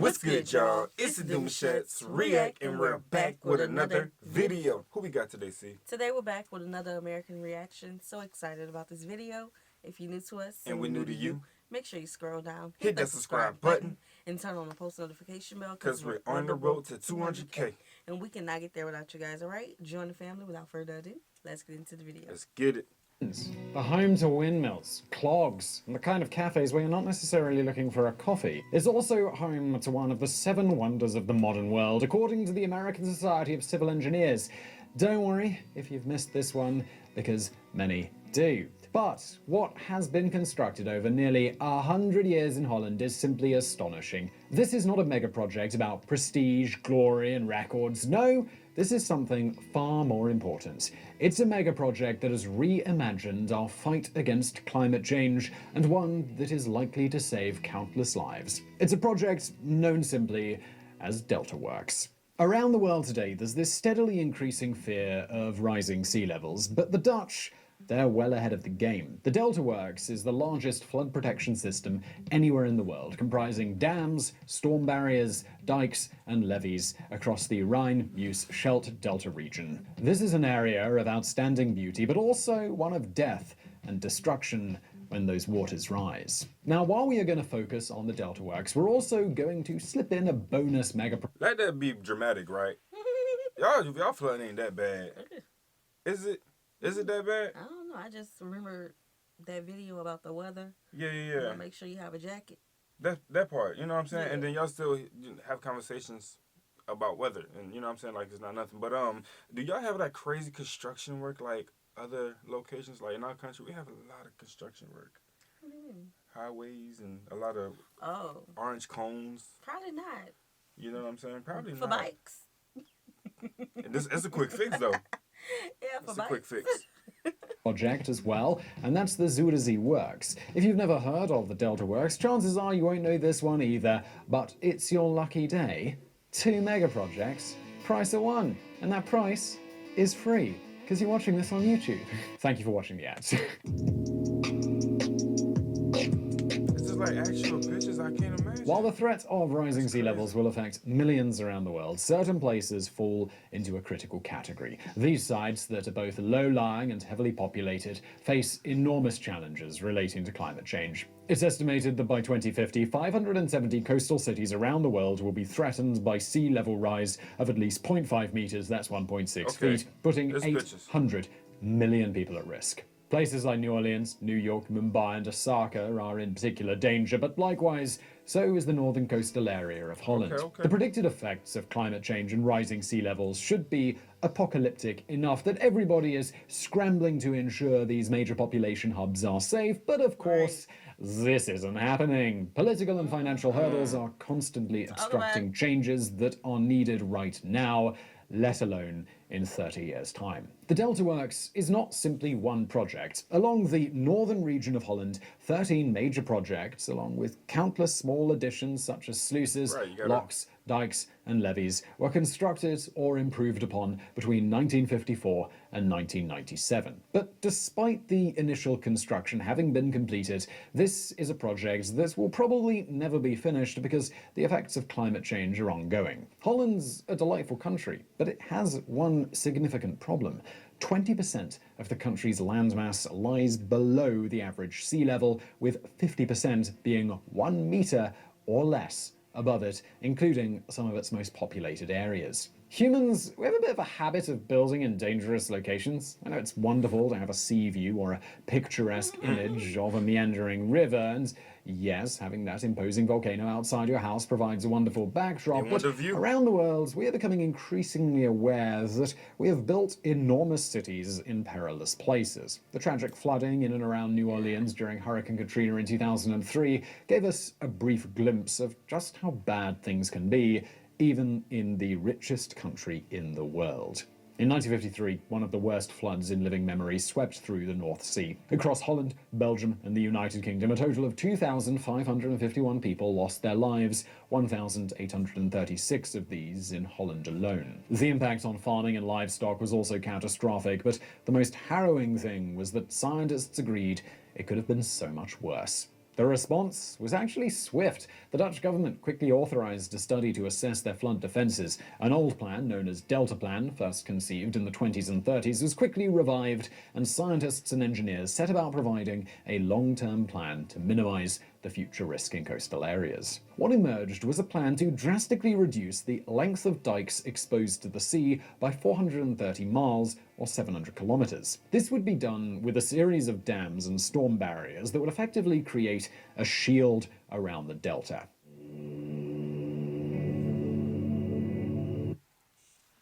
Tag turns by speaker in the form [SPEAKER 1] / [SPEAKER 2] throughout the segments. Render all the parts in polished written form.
[SPEAKER 1] What's good, y'all? It's the Demouchets REACT, and we're back with another video. Who we got today, C?
[SPEAKER 2] Today we're back with another American reaction. So excited about this video. If you're new to us
[SPEAKER 1] and we're new to you,
[SPEAKER 2] make sure you scroll down,
[SPEAKER 1] hit that subscribe button,
[SPEAKER 2] and turn on the post notification bell
[SPEAKER 1] because we're on the road to 200K.
[SPEAKER 2] And we cannot get there without you guys, alright? Join the family without further ado. Let's get into the video.
[SPEAKER 1] Let's get it.
[SPEAKER 3] The home to windmills, clogs, and the kind of cafes where you're not necessarily looking for a coffee, is also home to one of the 7 wonders of the modern world, according to the American Society of Civil Engineers. Don't worry if you've missed this one, because many do. But what has been constructed over nearly 100 years in Holland is simply astonishing. This is not a mega project about prestige, glory, and records. No, this is something far more important. It's a mega project that has reimagined our fight against climate change, and one that is likely to save countless lives. It's a project known simply as Delta Works. Around the world today, there's this steadily increasing fear of rising sea levels, but the Dutch, they're well ahead of the game. The Delta Works is the largest flood protection system anywhere in the world, comprising dams, storm barriers, dikes, and levees across the Rhine-Meuse-Scheldt Delta region. This is an area of outstanding beauty, but also one of death and destruction when those waters rise. Now, while we are going to focus on the Delta Works, we're also going to slip in a bonus mega.
[SPEAKER 1] Let that be dramatic, right? y'all flooding ain't that bad. Is it? Is it that bad?
[SPEAKER 2] I don't know. I just remember that video about the weather.
[SPEAKER 1] Yeah.
[SPEAKER 2] Make sure you have a jacket.
[SPEAKER 1] That part, you know what I'm saying?
[SPEAKER 2] Yeah.
[SPEAKER 1] And then y'all still have conversations about weather, and you know what I'm saying? Like, it's not nothing. But do y'all have that crazy construction work like other locations? Like in our country, we have a lot of construction work.
[SPEAKER 2] What do you mean?
[SPEAKER 1] Highways and a lot of orange cones.
[SPEAKER 2] Probably not.
[SPEAKER 1] You know what I'm saying? Probably
[SPEAKER 2] for
[SPEAKER 1] not.
[SPEAKER 2] Bikes.
[SPEAKER 1] It's a quick fix, though.
[SPEAKER 2] Yeah, for
[SPEAKER 1] it's
[SPEAKER 2] bikes.
[SPEAKER 1] A quick fix.
[SPEAKER 3] Project as well, and that's the Zuiderzee Works. If you've never heard of the Delta Works, chances are you won't know this one either, but it's your lucky day. 2 mega projects, price of 1, and that price is free, because you're watching this on YouTube. Thank you for watching the ads.
[SPEAKER 1] This is like actual pictures, I can't imagine.
[SPEAKER 3] While the threat of rising sea levels will affect millions around the world, certain places fall into a critical category. These sites that are both low-lying and heavily populated face enormous challenges relating to climate change. It's estimated that by 2050, 570 coastal cities around the world will be threatened by sea level rise of at least 0.5 meters, that's 1.6 feet, putting 800 million people at risk. Places like New Orleans, New York, Mumbai, and Osaka are in particular danger, but likewise, so is the northern coastal area of Holland. The predicted effects of climate change and rising sea levels should be apocalyptic enough that everybody is scrambling to ensure these major population hubs are safe, but of course, this isn't happening. Political and financial hurdles are constantly obstructing changes that are needed right now, let alone in 30 years' time. The Delta Works is not simply one project. Along the northern region of Holland, 13 major projects, along with countless small additions such as sluices, locks, dikes, and levees, were constructed or improved upon between 1954 and 1997. But despite the initial construction having been completed, this is a project that will probably never be finished because the effects of climate change are ongoing. Holland's a delightful country, but it has one significant problem. 20% of the country's landmass lies below the average sea level, with 50% being 1 meter or less above it, including some of its most populated areas. Humans, we have a bit of a habit of building in dangerous locations. I know it's wonderful to have a sea view or a picturesque image of a meandering river, and yes, having that imposing volcano outside your house provides a wonderful backdrop, but around the world, we are becoming increasingly aware that we have built enormous cities in perilous places. The tragic flooding in and around New Orleans during Hurricane Katrina in 2003 gave us a brief glimpse of just how bad things can be, even in the richest country in the world. In 1953, one of the worst floods in living memory swept through the North Sea. Across Holland, Belgium, and the United Kingdom, a total of 2,551 people lost their lives, 1,836 of these in Holland alone. The impact on farming and livestock was also catastrophic, but the most harrowing thing was that scientists agreed it could have been so much worse. The response was actually swift. The Dutch government quickly authorized a study to assess their flood defenses. An old plan, known as Delta Plan, first conceived in the 20s and 30s, was quickly revived, and scientists and engineers set about providing a long-term plan to minimize the future risk in coastal areas. What emerged was a plan to drastically reduce the length of dikes exposed to the sea by 430 miles or 700 kilometers. This would be done with a series of dams and storm barriers that would effectively create a shield around the delta.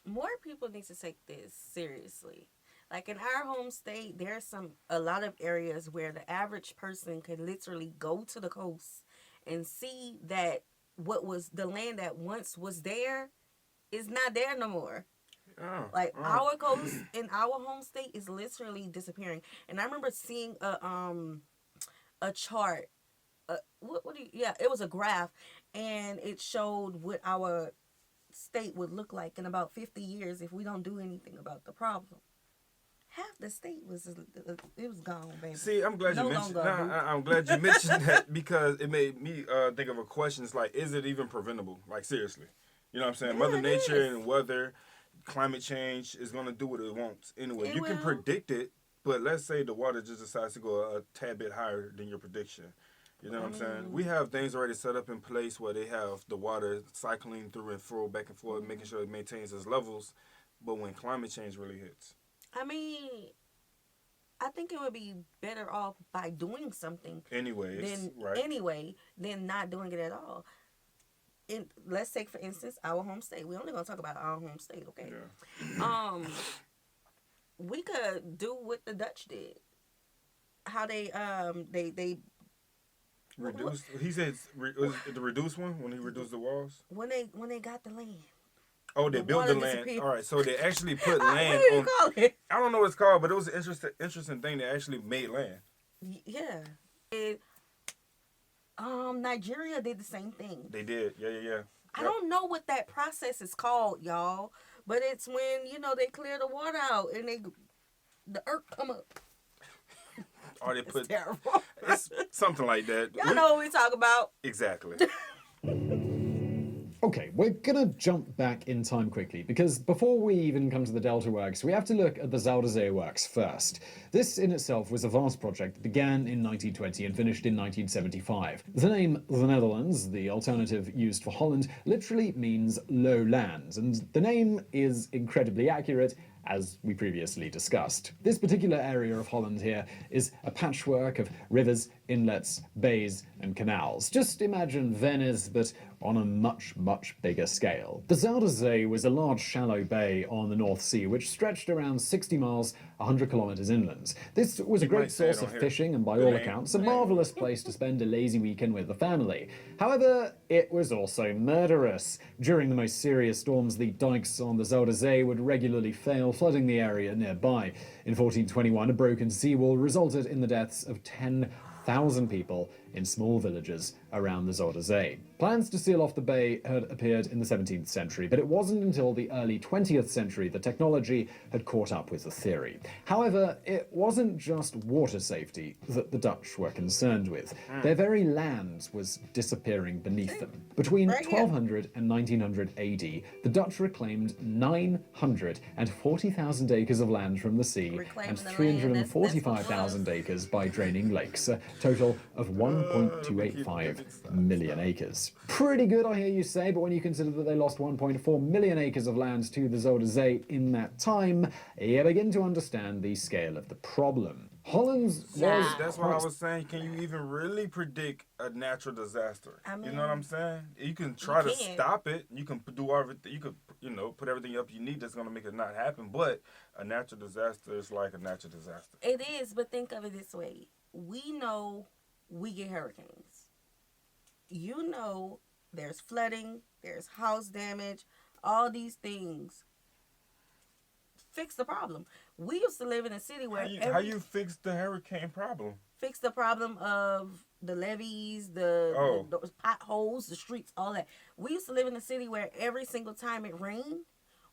[SPEAKER 2] More people need to take this seriously. Like in our home state, there's a lot of areas where the average person could literally go to the coast and see that what was the land that once was there is not there no more.
[SPEAKER 1] Oh,
[SPEAKER 2] Like our coast in our home state is literally disappearing. And I remember seeing a chart. It was a graph, and it showed what our state would look like in about 50 years if we don't do anything about the problem. Half the state was gone, baby.
[SPEAKER 1] See, I'm glad you mentioned. I'm glad you mentioned that, because it made me think of a question. It's like, is it even preventable? Like, seriously, you know what I'm saying?
[SPEAKER 2] Yeah,
[SPEAKER 1] Mother
[SPEAKER 2] it
[SPEAKER 1] Nature
[SPEAKER 2] is.
[SPEAKER 1] and weather, climate change is gonna do what it wants anyway.
[SPEAKER 2] It
[SPEAKER 1] You can
[SPEAKER 2] will.
[SPEAKER 1] predict it, but let's say the water just decides to go a tad bit higher than your prediction. You know what I'm saying? We have things already set up in place where they have the water cycling through and through, back and forth, making sure it maintains its levels. But when climate change really hits,
[SPEAKER 2] I mean, I think it would be better off by doing something
[SPEAKER 1] anyways, right?
[SPEAKER 2] than not doing it at all. Let's take for instance our home state. We're only gonna talk about our home state, okay?
[SPEAKER 1] Yeah.
[SPEAKER 2] We could do what the Dutch did. How they
[SPEAKER 1] Reduced. He said was it the reduced one when he reduced the walls.
[SPEAKER 2] when they got the land.
[SPEAKER 1] Oh, they
[SPEAKER 2] The
[SPEAKER 1] built the
[SPEAKER 2] water
[SPEAKER 1] land.
[SPEAKER 2] disappeared.
[SPEAKER 1] All right, so they actually put
[SPEAKER 2] What
[SPEAKER 1] land
[SPEAKER 2] do you
[SPEAKER 1] on.
[SPEAKER 2] call it?
[SPEAKER 1] I don't know what it's called, but it was an interesting thing. They actually made land.
[SPEAKER 2] Yeah. Nigeria did the same thing.
[SPEAKER 1] They did. Yeah.
[SPEAKER 2] I don't know what that process is called, y'all, but it's when they clear the water out and the earth come up.
[SPEAKER 1] Or they
[SPEAKER 2] It's
[SPEAKER 1] put
[SPEAKER 2] terrible.
[SPEAKER 1] it's something like that.
[SPEAKER 2] Y'all know what we talk about.
[SPEAKER 1] Exactly.
[SPEAKER 3] Okay, we're gonna jump back in time quickly, because before we even come to the Delta Works, we have to look at the Zuiderzee Works first. This in itself was a vast project that began in 1920 and finished in 1975. The name the Netherlands, the alternative used for Holland, literally means low lands, and the name is incredibly accurate, as we previously discussed. This particular area of Holland here is a patchwork of rivers, inlets, bays, and canals. Just imagine Venice, but on a much, much bigger scale. The Zuiderzee was a large shallow bay on the North Sea, which stretched around 60 miles, 100 kilometers inland. This was a
[SPEAKER 1] might
[SPEAKER 3] great
[SPEAKER 1] say it
[SPEAKER 3] source
[SPEAKER 1] on
[SPEAKER 3] of
[SPEAKER 1] here.
[SPEAKER 3] fishing and, by
[SPEAKER 1] The
[SPEAKER 3] all
[SPEAKER 1] name.
[SPEAKER 3] accounts, a marvelous place to spend a lazy weekend with the family. However, it was also murderous. During the most serious storms, the dikes on the Zuiderzee would regularly fail, flooding the area nearby. In 1421, a broken seawall resulted in the deaths of 10,000 people in small villages around the Zuiderzee. Plans to seal off the bay had appeared in the 17th century, but it wasn't until the early 20th century that technology had caught up with the theory. However, it wasn't just water safety that the Dutch were concerned with. Their very land was disappearing beneath them. Between
[SPEAKER 2] Right here.
[SPEAKER 3] 1200 and 1900 AD, the Dutch reclaimed 940,000 acres of land from the sea
[SPEAKER 2] Reclaiming
[SPEAKER 3] and
[SPEAKER 2] the land,
[SPEAKER 3] 345,000 acres by draining lakes, a total of 1.285 million acres. Pretty good, I hear you say, but when you consider that they lost 1.4 million acres of land to the Zuiderzee in that time, you begin to understand the scale of the problem. Holland's was
[SPEAKER 1] That's why I was saying, can you even really predict a natural disaster?
[SPEAKER 2] I
[SPEAKER 1] You know what I'm
[SPEAKER 2] mean,
[SPEAKER 1] saying? You can try to
[SPEAKER 2] can.
[SPEAKER 1] stop it. You can do everything. You could, put everything up you need that's gonna make it not happen. But a natural disaster is like a natural disaster.
[SPEAKER 2] It is, but think of it this way. We know we get hurricanes. There's flooding, there's house damage, all these things. Fix the problem. We used to live in a city where
[SPEAKER 1] How you fix the hurricane problem?
[SPEAKER 2] fix the problem of the levees, the potholes, the streets, all that. We used to live in a city where every single time it rained,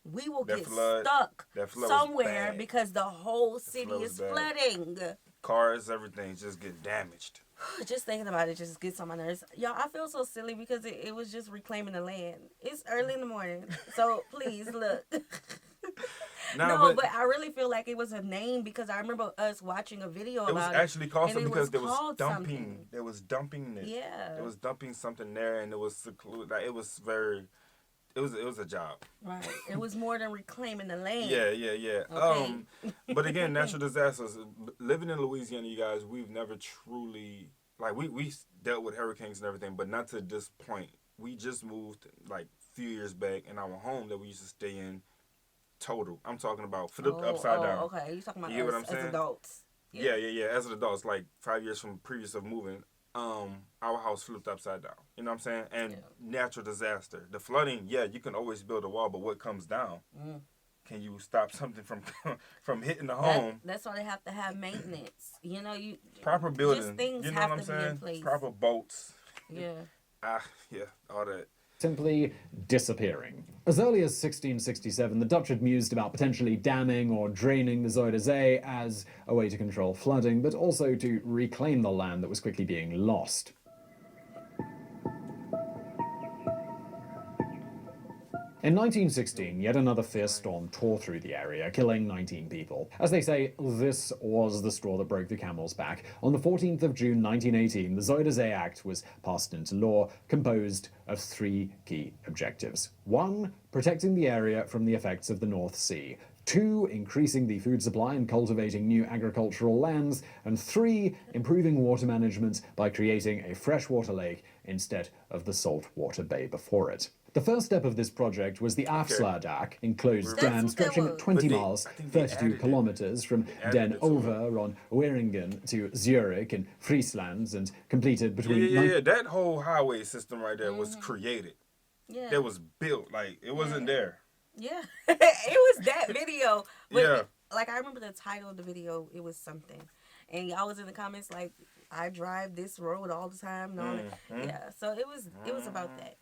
[SPEAKER 2] we will
[SPEAKER 1] That
[SPEAKER 2] get
[SPEAKER 1] flood-
[SPEAKER 2] stuck
[SPEAKER 1] that flood was
[SPEAKER 2] somewhere
[SPEAKER 1] bad.
[SPEAKER 2] because the whole city
[SPEAKER 1] flood was
[SPEAKER 2] is
[SPEAKER 1] bad.
[SPEAKER 2] flooding.
[SPEAKER 1] Cars, everything just get damaged.
[SPEAKER 2] Just thinking about it just gets on my nerves. Y'all, I feel so silly because it was just reclaiming the land. It's early in the morning. So please look. No, but I really feel like it was a name because I remember us watching a video about it.
[SPEAKER 1] It was actually called something because there was
[SPEAKER 2] called
[SPEAKER 1] dumping.
[SPEAKER 2] something.
[SPEAKER 1] There was dumping it.
[SPEAKER 2] Yeah.
[SPEAKER 1] It was dumping something there, and it was secluded. Like, it was very. It was a job.
[SPEAKER 2] Right. It was more than reclaiming the land.
[SPEAKER 1] Yeah.
[SPEAKER 2] Okay.
[SPEAKER 1] But again, natural disasters. Living in Louisiana, you guys, we've never truly like we dealt with hurricanes and everything, but not to this point. We just moved like a few years back, in our home that we used to stay in. Total. I'm talking about flipped upside down.
[SPEAKER 2] Okay. You're talking about
[SPEAKER 1] you
[SPEAKER 2] us
[SPEAKER 1] what I'm saying?
[SPEAKER 2] as adults.
[SPEAKER 1] Yeah. As an adult, like 5 years from previous of moving, our house flipped upside down. You know what I'm saying? And natural disaster. The flooding, you can always build a wall, but what comes down? Can you stop something from hitting the home?
[SPEAKER 2] That's why they have to have maintenance. You know,
[SPEAKER 1] proper building.
[SPEAKER 2] Just things
[SPEAKER 1] you know
[SPEAKER 2] have
[SPEAKER 1] what I'm
[SPEAKER 2] to be
[SPEAKER 1] saying?
[SPEAKER 2] in place.
[SPEAKER 1] Proper bolts.
[SPEAKER 2] Yeah.
[SPEAKER 1] All that.
[SPEAKER 3] Simply disappearing. As early as 1667, the Dutch had mused about potentially damming or draining the Zuider Zee as a way to control flooding, but also to reclaim the land that was quickly being lost. In 1916, yet another fierce storm tore through the area, killing 19 people. As they say, this was the straw that broke the camel's back. On the 14th of June 1918, the Zuider Zee Act was passed into law, composed of 3 key objectives. 1. Protecting the area from the effects of the North Sea. 2. Increasing the food supply and cultivating new agricultural lands. And 3. Improving water management by creating a freshwater lake instead of the saltwater bay before it. The first step of this project was the Afsluitdijk, enclosed dam stretching 20 miles, 32 kilometers from Den Oever on Wieringen to Zurich in Friesland, and completed between...
[SPEAKER 1] That whole highway system right there was created.
[SPEAKER 2] Yeah.
[SPEAKER 1] That was built. Like, it wasn't there.
[SPEAKER 2] Yeah. It was that video. But like, I remember the title of the video. It was something. And y'all was in the comments like, I drive this road all the time. Yeah. So it was about that.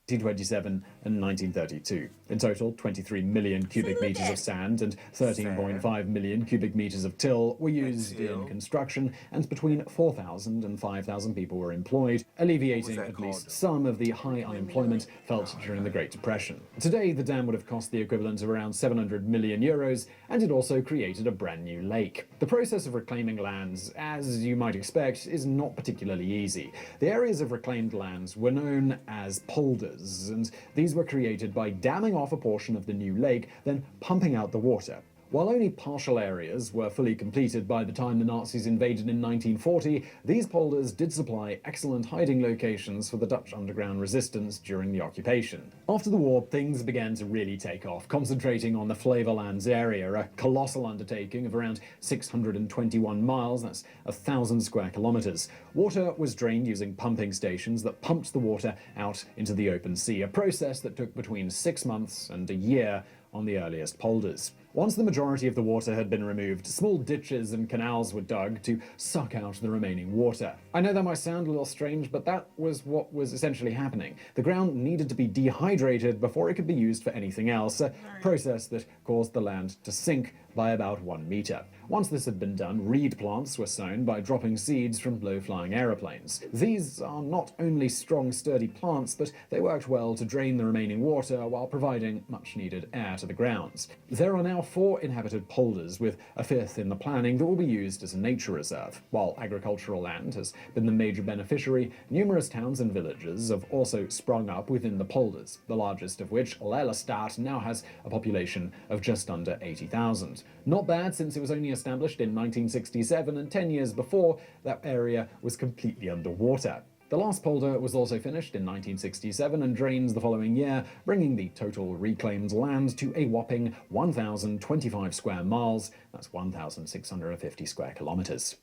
[SPEAKER 3] 1927 and 1932. In total, 23 million cubic meters of sand and 13.5 million cubic meters of till were used in construction, and between 4,000 and 5,000 people were employed, alleviating at least some of the high unemployment felt during the Great Depression. Today, the dam would have cost the equivalent of around 700 million euros, and it also created a brand new lake. The process of reclaiming lands, as you might expect, is not particularly easy. The areas of reclaimed lands were known as polders, and these were created by damming off a portion of the new lake, then pumping out the water. While only partial areas were fully completed by the time the Nazis invaded in 1940, these polders did supply excellent hiding locations for the Dutch underground resistance during the occupation. After the war, things began to really take off, concentrating on the Flevolands area, a colossal undertaking of around 621 miles, that's 1,000 square kilometers. Water was drained using pumping stations that pumped the water out into the open sea, a process that took between 6 months and a year on the earliest polders. Once the majority of the water had been removed, small ditches and canals were dug to suck out the remaining water. I know that might sound a little strange, but that was what was essentially happening. The ground needed to be dehydrated before it could be used for anything else, a process that caused the land to sink by about 1 meter. Once this had been done, reed plants were sown by dropping seeds from low-flying aeroplanes. These are not only strong, sturdy plants, but they worked well to drain the remaining water while providing much-needed air to the grounds. There are now 4 inhabited polders, with a 5th in the planning that will be used as a nature reserve. While agricultural land has been the major beneficiary, numerous towns and villages have also sprung up within the polders, the largest of which, Lelystad, now has a population of just under 80,000. Not bad, since it was only established in 1967, and 10 years before, that area was completely underwater. The last polder was also finished in 1967 and drains the following year, bringing the total reclaimed land to a whopping 1,025 square miles, that's 1,650 square kilometers.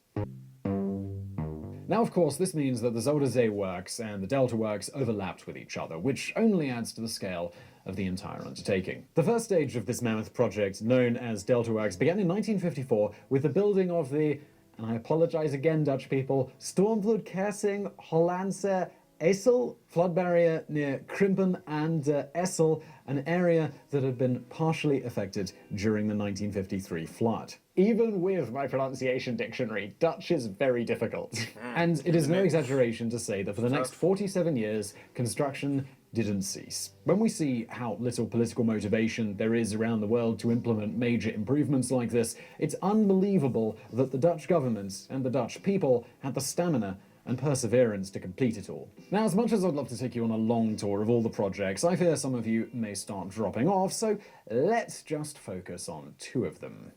[SPEAKER 3] Now, of course, this means that the Zuider Zee works and the Delta works overlapped with each other, which only adds to the scale of the entire undertaking. The first stage of this mammoth project, known as Delta Works, began in 1954 with the building of the, and I apologize again, Dutch people, Stormvloedkering Hollandse IJssel flood barrier near Krimpen and Essel, an area that had been partially affected during the 1953 flood. Even with my pronunciation dictionary, Dutch is very difficult. And it is no exaggeration to say that for the next 47 years, construction didn't cease. When we see how little political motivation there is around the world to implement major improvements like this, it's unbelievable that the Dutch government and the Dutch people had the stamina and perseverance to complete it all. Now, as much as I'd love to take you on a long tour of all the projects, I fear some of you may start dropping off, so let's just focus on two of them.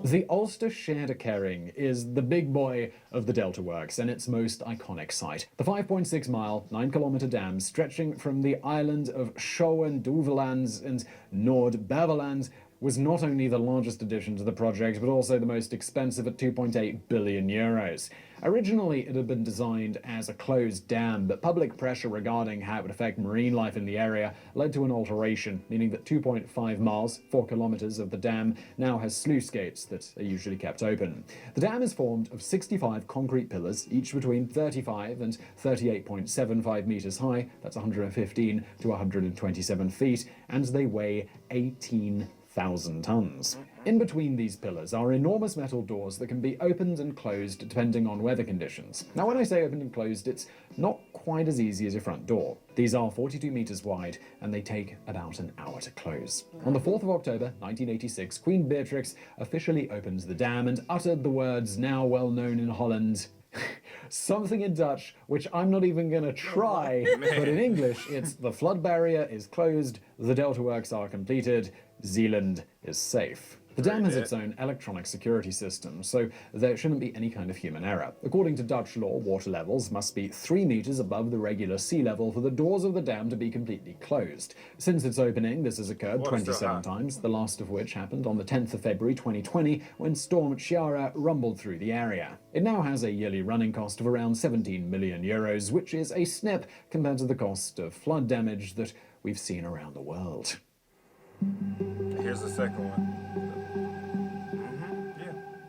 [SPEAKER 3] The Ulster Scheerdekering is the big boy of the Delta Works and its most iconic site. The 5.6-mile, 9-kilometer dam stretching from the island of Schouwen-Duiveland and Noord-Beveland was not only the largest addition to the project, but also the most expensive at 2.8 billion euros. Originally, it had been designed as a closed dam, but public pressure regarding how it would affect marine life in the area led to an alteration, meaning that 2.5 miles, 4 kilometers of the dam now has sluice gates that are usually kept open. The dam is formed of 65 concrete pillars, each between 35 and 38.75 meters high, that's 115 to 127 feet, and they weigh 18,000 tons. In between these pillars are enormous metal doors that can be opened and closed depending on weather conditions. Now, when I say opened and closed, it's not quite as easy as your front door. These are 42 meters wide and they take about an hour to close. On the 4th of October 1986, Queen Beatrix officially opened the dam and uttered the words now well known in Holland, something in Dutch, which I'm not even going to try, but in English, it's the flood barrier is closed, the Delta Works are completed, Zeeland is safe. The dam has its own electronic security system, so there shouldn't be any kind of human error. According to Dutch law, water levels must be 3 meters above the regular sea level for the doors of the dam to be completely closed. Since its opening, this has occurred 27 times, the last of which happened on the 10th of February 2020 when Storm Ciara rumbled through the area. It now has a yearly running cost of around 17 million euros, which is a snip compared to the cost of flood damage that we've seen around the world.
[SPEAKER 1] Here's the second one.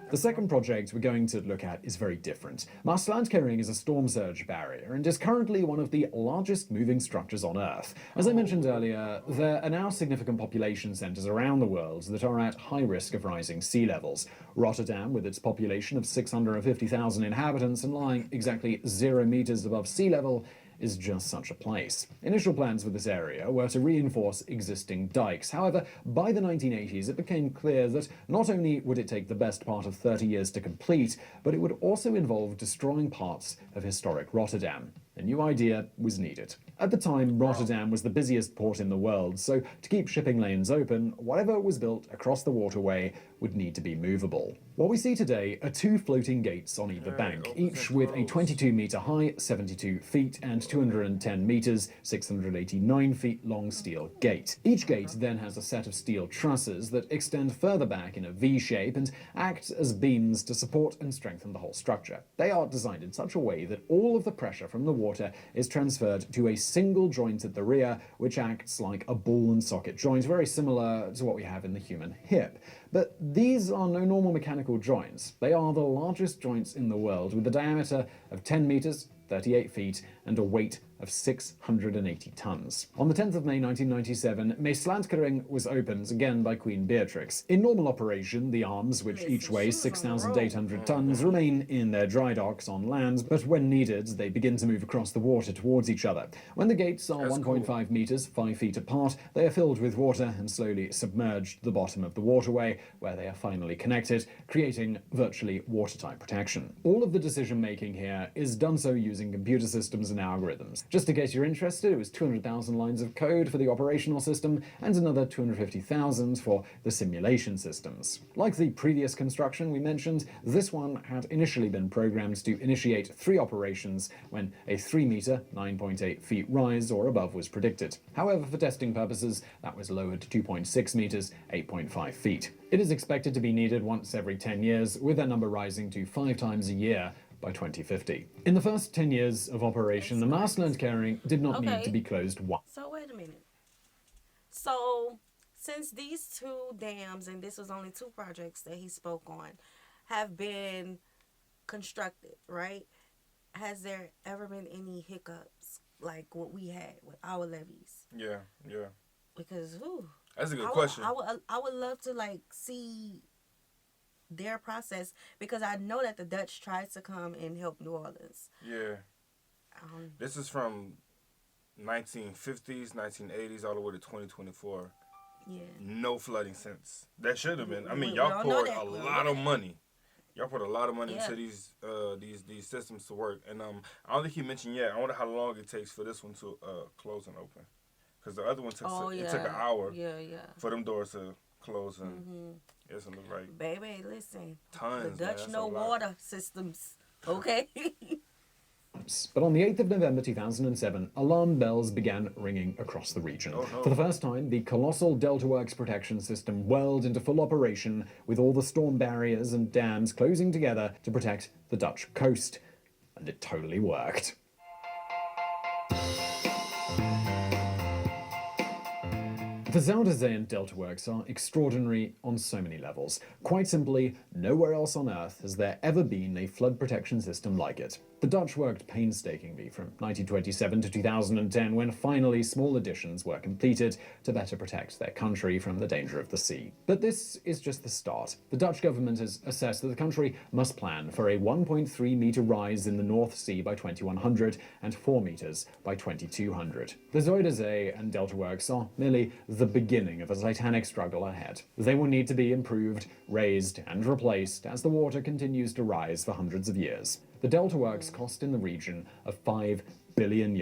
[SPEAKER 3] The second project we're going to look at is very different. Maaslandkering is a storm surge barrier and is currently one of the largest moving structures on Earth. As I mentioned earlier, there are now significant population centres around the world that are at high risk of rising sea levels. Rotterdam, with its population of 650,000 inhabitants and lying exactly 0 meters above sea level, is just such a place. Initial plans for this area were to reinforce existing dikes. However, by the 1980s, it became clear that not only would it take the best part of 30 years to complete, but it would also involve destroying parts of historic Rotterdam. A new idea was needed. At the time, Rotterdam was the busiest port in the world, so to keep shipping lanes open, whatever was built across the waterway would need to be movable. What we see today are 2 floating gates on either bank, each with a 22-meter high, 72 feet, and 210 meters, 689 feet long steel gate. Each gate then has a set of steel trusses that extend further back in a V shape and act as beams to support and strengthen the whole structure. They are designed in such a way that all of the pressure from the water is transferred to a single joint at the rear, which acts like a ball and socket joint, very similar to what we have in the human hip. But these are no normal mechanical joints. They are the largest joints in the world, with a diameter of 10 meters, 38 feet, and a weight of 680 tons. On the 10th of May 1997, Maaslandkering was opened again by Queen Beatrix. In normal operation, the arms, which each weigh 6,800 tons, remain in their dry docks on land, but when needed, they begin to move across the water towards each other. When the gates are 1.5 meters, 5 feet apart, they are filled with water and slowly submerged to the bottom of the waterway, where they are finally connected, creating virtually watertight protection. All of the decision-making here is done so using computer systems and algorithms. Just in case you're interested, it was 200,000 lines of code for the operational system and another 250,000 for the simulation systems. Like the previous construction we mentioned, this one had initially been programmed to initiate 3 operations when a 3-meter, 9.8 feet rise or above was predicted. However, for testing purposes, that was lowered to 2.6 meters, 8.5 feet. It is expected to be needed once every 10 years, with that number rising to 5 times a year by 2050. In the first 10 years of operation, the Maaslandkering did not need to be closed once.
[SPEAKER 2] So wait a minute. So since these 2 dams, and this was only 2 projects that he spoke on, have been constructed, right? Has there ever been any hiccups like what we had with our levees?
[SPEAKER 1] Yeah.
[SPEAKER 2] Because whew,
[SPEAKER 1] That's a good question.
[SPEAKER 2] I would love to like see their process, because I know that the Dutch tried to come and help New Orleans.
[SPEAKER 1] Yeah. This is from 1950s, 1980s, all the way to 2024.
[SPEAKER 2] Yeah.
[SPEAKER 1] No flooding since. That should have been. I mean,
[SPEAKER 2] We
[SPEAKER 1] y'all
[SPEAKER 2] all know
[SPEAKER 1] poured
[SPEAKER 2] that.
[SPEAKER 1] a
[SPEAKER 2] We all
[SPEAKER 1] lot
[SPEAKER 2] know
[SPEAKER 1] of
[SPEAKER 2] that.
[SPEAKER 1] money. Y'all put a lot of money
[SPEAKER 2] Yeah.
[SPEAKER 1] into these systems to work. And I don't think he mentioned yet. I wonder how long it takes for this one to close and open. Because the other one took it took an hour for them doors to close, and it doesn't look right.
[SPEAKER 2] Baby, listen.
[SPEAKER 1] Tons.
[SPEAKER 2] The Dutch
[SPEAKER 1] man,
[SPEAKER 2] know water systems. Okay.
[SPEAKER 3] But on the 8th of November 2007, alarm bells began ringing across the region.
[SPEAKER 1] Oh, no.
[SPEAKER 3] For the first time, the colossal Delta Works protection system whirled into full operation, with all the storm barriers and dams closing together to protect the Dutch coast. And it totally worked. The Zuiderzee and Delta Works are extraordinary on so many levels. Quite simply, nowhere else on Earth has there ever been a flood protection system like it. The Dutch worked painstakingly from 1927 to 2010, when finally small additions were completed to better protect their country from the danger of the sea. But this is just the start. The Dutch government has assessed that the country must plan for a 1.3 metre rise in the North Sea by 2100 and 4 metres by 2200. The Zuiderzee and Delta Works are merely the beginning of a titanic struggle ahead. They will need to be improved, raised, and replaced as the water continues to rise for hundreds of years. The Delta Works cost in the region of €5 billion,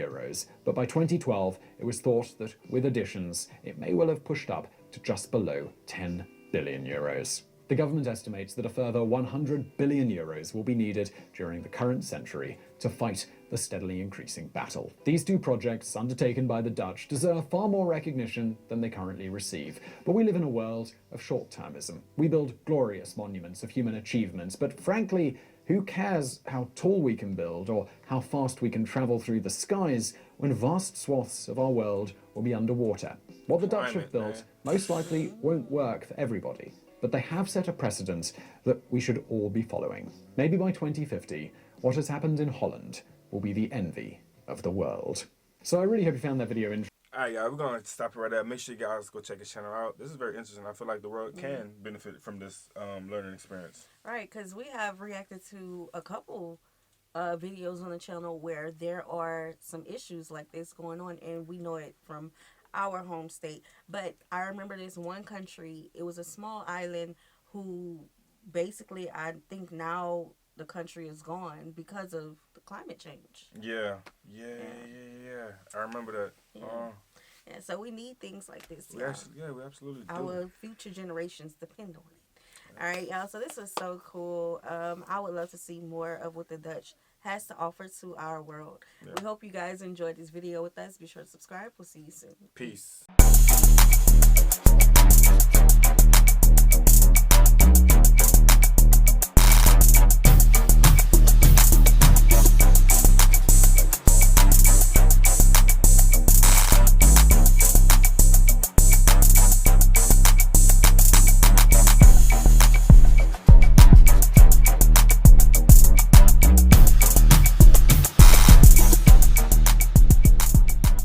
[SPEAKER 3] but by 2012 it was thought that with additions it may well have pushed up to just below €10 billion. The government estimates that a further €100 billion will be needed during the current century to fight the steadily increasing battle. These two projects, undertaken by the Dutch, deserve far more recognition than they currently receive. But we live in a world of short-termism. We build glorious monuments of human achievements, but frankly, who cares how tall we can build or how fast we can travel through the skies when vast swaths of our world will be underwater? What the Dutch have built most likely won't work for everybody, but they have set a precedent that we should all be following. Maybe by 2050, what has happened in Holland will be the envy of the world. So I really hope you found that video interesting.
[SPEAKER 1] Alright, y'all, we're going to stop it right there. Make sure you guys go check his channel out. This is very interesting. I feel like the world can benefit from this learning experience.
[SPEAKER 2] Right, because we have reacted to a couple videos on the channel where there are some issues like this going on, and we know it from our home state. But I remember this one country, it was a small island who basically, I think now the country is gone because of the climate change.
[SPEAKER 1] Yeah. I remember that.
[SPEAKER 2] Yeah, so we need things like this.
[SPEAKER 1] We absolutely do.
[SPEAKER 2] Our future generations depend on it. All right, y'all. So this is so cool. I would love to see more of what the Dutch has to offer to our world. We hope you guys enjoyed this video with us. Be sure to subscribe. We'll see you soon.
[SPEAKER 1] Peace.